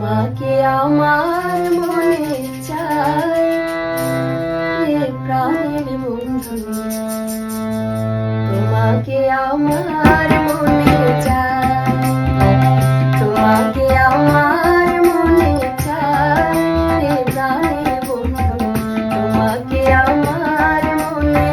তোমাকে আমার মনে চাই রে প্রাণের বন্ধু, তোমাকে আমার মনে চাই, তোমাকে আমার মনে চাই রে প্রাণের বন্ধু, তোমাকে আমার মনে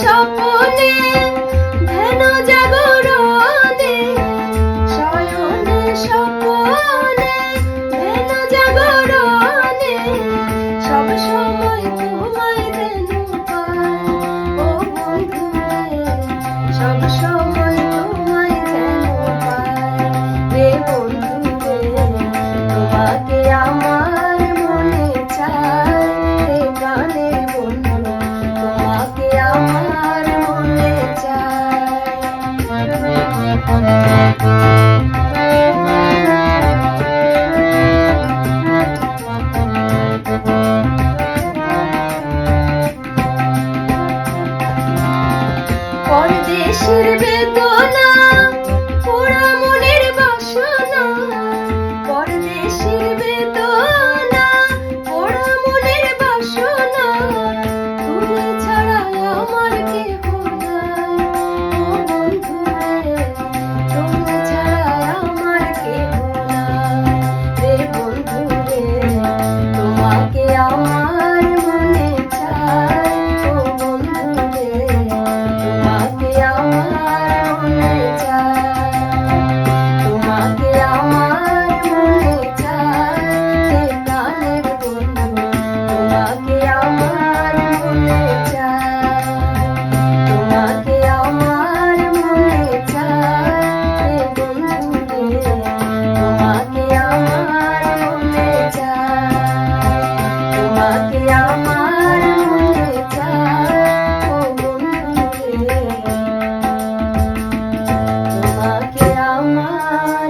স্বপনে ধ্যান জাগরণে, শয়নে স্বপনে ধ্যান জাগরণে, সব সময় তোমায় যেন পাই ও বন্ধু রে, সব সময় তোমায় যেন পাই রে বন্ধু রে, তোমাকে আমার মনে চাই রে প্রাণের বন্ধু, তোমাকে আমার মনে চাই। পরদেশের বেদনা পোড়া মনের বাসনা, পরদেশের বেদনা পোড়া মনের বাসনা, তুমি ছাড়া আমার কেহ নাই ও বন্ধু রে, তুমি ছাড়া আমার কেহ নাই রে বন্ধু রে, তোমাকে আমার মনে চাই ও বন্ধু রে, তোমাকে আমার মনে চাই, তোমাকে আমার মনে চাই রে প্রাণের বন্ধু, তোমাকে আমার মনে চাই, তোমাকে আমার মনে চাই রে বন্ধু রে, তোমাকে আমার মনে চাই, তোমাকে আমার মনে চাই ও বন্ধু রে, তোমাকে আমার